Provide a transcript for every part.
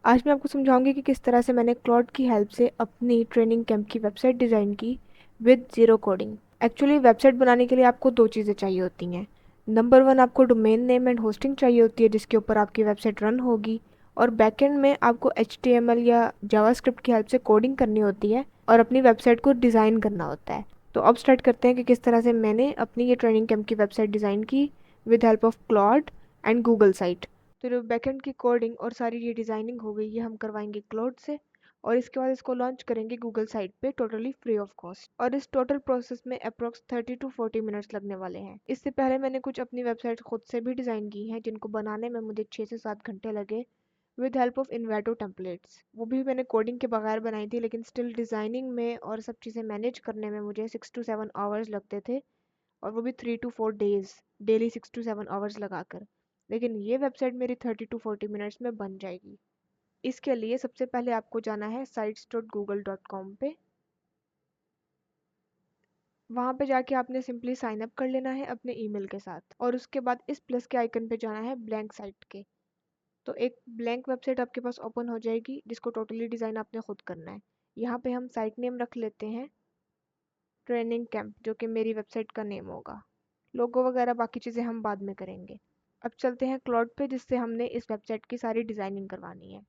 आज मैं आपको समझाऊंगी कि किस तरह से मैंने क्लॉड की हेल्प से अपनी ट्रेनिंग कैंप की वेबसाइट डिज़ाइन की with zero coding. Actually website बनाने के लिए आपको दो चीज़ें चाहिए होती हैं। नंबर वन, आपको डोमेन नेम एंड होस्टिंग चाहिए होती है जिसके ऊपर आपकी वेबसाइट रन होगी, और बैकएंड में आपको HTML या जावास्क्रिप्ट की हेल्प से कोडिंग करनी होती है और अपनी वेबसाइट को डिज़ाइन करना होता है। तो अब स्टार्ट करते हैं कि किस तरह से मैंने अपनी ये ट्रेनिंग कैंप की वेबसाइट डिज़ाइन की with help of clod and Google site. तो जो बैकएंड की कोडिंग और सारी ये डिज़ाइनिंग हो गई, ये हम करवाएंगे क्लाउड से, और इसके बाद इसको लॉन्च करेंगे गूगल साइट पे टोटली फ्री ऑफ कॉस्ट। और इस टोटल प्रोसेस में अप्रॉक्स 30 to 40 मिनट्स लगने वाले हैं। इससे पहले मैंने कुछ अपनी वेबसाइट खुद से भी डिज़ाइन की हैं जिनको बनाने में मुझे 6 से 7 घंटे लगे विद हेल्प ऑफ इन्वेटो टेम्पलेट्स। वो भी मैंने कोडिंग के बगैर बनाई थी, लेकिन स्टिल डिज़ाइनिंग में और सब चीज़ें मैनेज करने में मुझे 6 to 7 आवर्स लगते थे, और वो भी 3 to 4 days, daily 6 to 7 hours लगाकर। लेकिन ये वेबसाइट मेरी 30 to 40 मिनट्स में बन जाएगी। इसके लिए सबसे पहले आपको जाना है sites.google.com पे। वहाँ पे जाके आपने सिंपली साइन अप कर लेना है अपने ईमेल के साथ, और उसके बाद इस प्लस के आइकन पे जाना है ब्लैंक साइट के। तो एक ब्लैंक वेबसाइट आपके पास ओपन हो जाएगी जिसको टोटली डिज़ाइन आपने खुद करना है। यहाँ पे हम साइट नेम रख लेते हैं ट्रेनिंग कैंप, जो कि मेरी वेबसाइट का नेम होगा। लोगो वगैरह बाकी चीज़ें हम बाद में करेंगे। अब चलते हैं क्लाउड पे जिससे हमने इस वेबसाइट की सारी डिज़ाइनिंग करवानी है।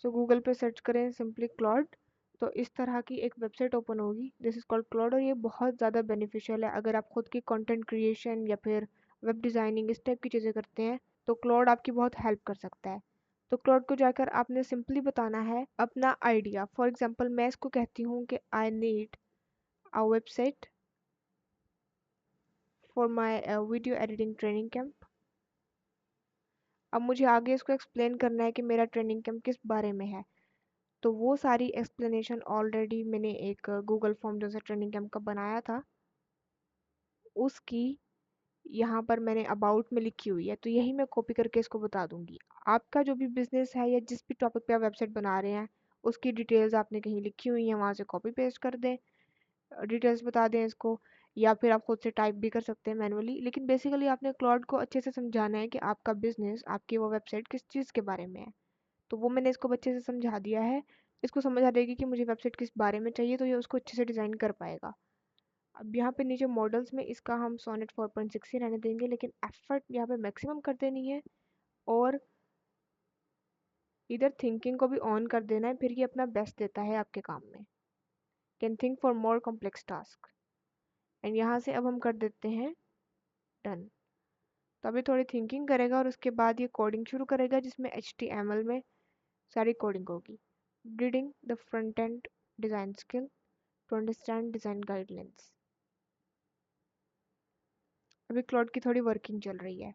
सो गूगल पे सर्च करें सिंपली क्लाउड, तो इस तरह की एक वेबसाइट ओपन होगी। दिस इज़ कॉल्ड क्लाउड, और ये बहुत ज़्यादा बेनिफिशियल है अगर आप खुद की कंटेंट क्रिएशन या फिर वेब डिज़ाइनिंग इस टाइप की चीज़ें करते हैं, तो क्लाउड आपकी बहुत हेल्प कर सकता है। तो क्लाउड को जाकर आपने सिंपली बताना है अपना आइडिया। फॉर एग्जांपल मैं इसको कहती हूँ कि I need a website for my video editing training camp. अब मुझे आगे इसको एक्सप्लेन करना है कि मेरा ट्रेनिंग कैंप किस बारे में है। तो वो सारी एक्सप्लेनेशन ऑलरेडी मैंने एक गूगल फॉर्म जैसा ट्रेनिंग कैंप का बनाया था, उसकी यहाँ पर मैंने अबाउट में लिखी हुई है, तो यही मैं कॉपी करके इसको बता दूंगी। आपका जो भी बिजनेस है या जिस भी टॉपिक पे आप वेबसाइट बना रहे हैं, उसकी डिटेल्स आपने कहीं लिखी हुई हैं, वहाँ से कॉपी पेस्ट कर दें, डिटेल्स बता दें इसको, या फिर आप खुद से टाइप भी कर सकते हैं मैनुअली। लेकिन बेसिकली आपने क्लाउड को अच्छे से समझाना है कि आपका बिजनेस, आपकी वो वेबसाइट किस चीज़ के बारे में है। तो वो मैंने इसको अच्छे से समझा दिया है। इसको समझ आ जाएगी कि मुझे वेबसाइट किस बारे में चाहिए, तो ये उसको अच्छे से डिज़ाइन कर पाएगा। अब यहाँ पे नीचे मॉडल्स में इसका हम सोनेट 4.6 ही रहने देंगे, लेकिन एफर्ट यहाँ पे मैक्सिमम कर देनी है, और इधर थिंकिंग को भी ऑन कर देना है, फिर ये अपना बेस्ट देता है आपके काम में। Can think for more complex task, and यहाँ से अब हम कर देते हैं डन। तो अभी थोड़ी थिंकिंग करेगा और उसके बाद ये कोडिंग शुरू करेगा जिसमें HTML में सारी कोडिंग होगी। Reading the front end design skill to understand design guidelines. अभी क्लाउड की थोड़ी वर्किंग चल रही है,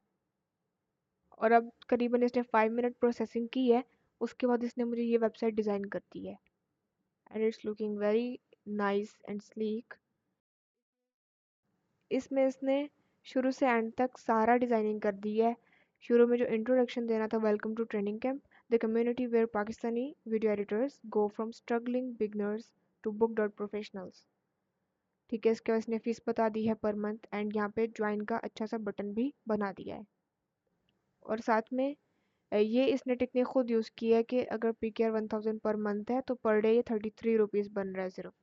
और अब करीबन इसने 5 मिनट प्रोसेसिंग की है। उसके बाद इसने मुझे ये वेबसाइट डिज़ाइन कर दी है, and it's looking very nice and sleek. इसमें इसने शुरू से एंड तक सारा डिज़ाइनिंग कर दी है। शुरू में जो इंट्रोडक्शन देना था, welcome to training camp, the community where Pakistani video editors go from struggling beginners to book dot professionals. ठीक है, इसके बाद इसने फीस बता दी है पर मंथ, एंड यहाँ पे ज्वाइन का अच्छा सा बटन भी बना दिया है। और साथ में ये इसने टेक्निक खुद यूज़ की है कि अगर PKR 1000 पर मंथ है तो पर डे ये 33 रुपीज़ बन रहा है सिर्फ।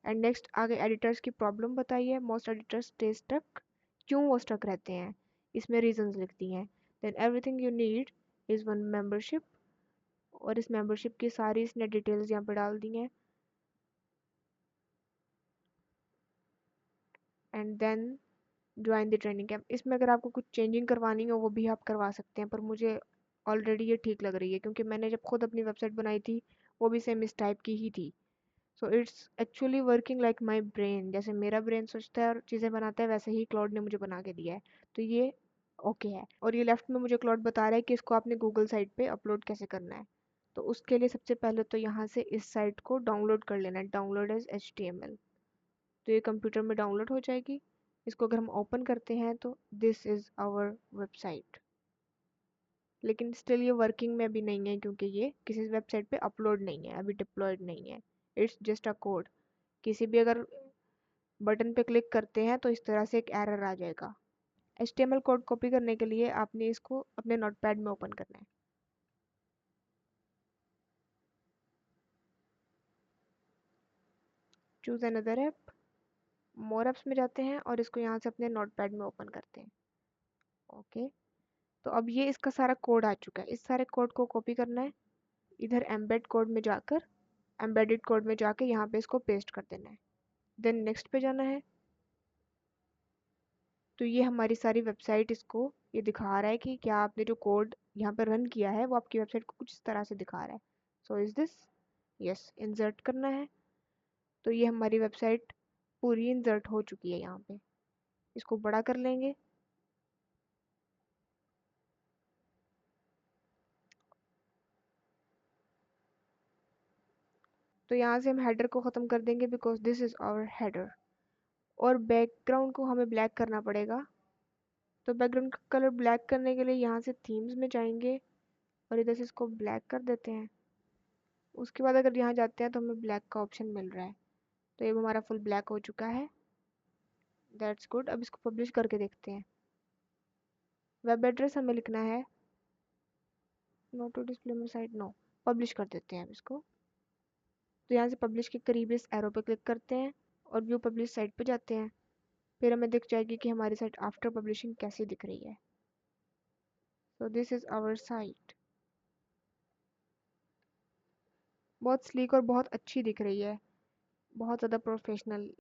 एंड नेक्स्ट आगे एडिटर्स की प्रॉब्लम बताई है। मोस्ट एडिटर्स स्टे स्टक, क्यों वो स्टक रहते हैं, इसमें रीजंस लिख दी हैं। Then everything you need is one membership, और इस मेंबरशिप की सारी इसने डिटेल्स यहाँ पे डाल दी हैं। And then join the training camp. इसमें अगर आपको कुछ चेंजिंग करवानी हो वो भी आप करवा सकते हैं, पर मुझे ऑलरेडी ये ठीक लग रही है क्योंकि मैंने जब खुद अपनी वेबसाइट बनाई थी वो भी सेम इस टाइप की ही थी। So it's actually working like my brain, जैसे मेरा ब्रेन सोचता है और चीज़ें बनाता है वैसे ही क्लाउड ने मुझे बना के दिया है। तो ये ओके है। और ये लेफ्ट में मुझे क्लाउड बता रहा है कि इसको आपने गूगल साइट पे अपलोड कैसे करना है। तो उसके लिए सबसे पहले तो यहाँ से इस साइट को डाउनलोड कर लेना है, डाउनलोड एज HTML। तो ये कंप्यूटर में डाउनलोड हो जाएगी। इसको अगर हम ओपन करते हैं तो दिस इज़ आवर वेबसाइट, लेकिन स्टिल ये वर्किंग में अभी नहीं है क्योंकि ये किसी वेबसाइट पे अपलोड नहीं है, अभी डिप्लॉयड नहीं है। It's just a code. किसी भी अगर बटन पे क्लिक करते हैं तो इस तरह से एक एरर आ जाएगा। HTML कोड कॉपी करने के लिए आपने इसको अपने नोटपैड में ओपन करना है। चूज़ अनदर ऐप, मोर ऐप्स में जाते हैं और इसको यहाँ से अपने नोटपैड में ओपन करते हैं। ओके, तो अब ये इसका सारा कोड आ चुका है। इस सारे कोड को कॉपी करना है, इधर एम्बेड कोड में जाकर एम्बेडेड कोड में जाके यहाँ पे इसको पेस्ट कर देना है। देन नेक्स्ट पे जाना है। तो ये हमारी सारी वेबसाइट इसको ये दिखा रहा है कि क्या आपने जो कोड यहाँ पर रन किया है वो आपकी वेबसाइट को कुछ इस तरह से दिखा रहा है। So is this, yes, insert करना है। तो ये हमारी वेबसाइट पूरी इंसर्ट हो चुकी है यहाँ पे। इसको बड़ा कर लेंगे। तो यहाँ से हम हेडर को ख़त्म कर देंगे because this is our header. और बैकग्राउंड को हमें ब्लैक करना पड़ेगा। तो बैकग्राउंड का कलर ब्लैक करने के लिए यहाँ से थीम्स में जाएंगे और इधर से इसको ब्लैक कर देते हैं। उसके बाद अगर यहाँ जाते हैं तो हमें ब्लैक का ऑप्शन मिल रहा है। तो ये हमारा फुल ब्लैक हो चुका है। That's good. अब इसको पब्लिश करके देखते हैं। वेब एड्रेस हमें लिखना है no to display my site, no, publish कर देते हैं अब इसको। तो यहाँ से पब्लिश के करीब इस एरो पे क्लिक करते हैं और व्यू पब्लिश साइट पे जाते हैं। फिर हमें दिख जाएगी कि हमारी साइट आफ्टर पब्लिशिंग कैसी दिख रही है। So this is our site. बहुत स्लीक और बहुत अच्छी दिख रही है, बहुत ज़्यादा प्रोफेशनल।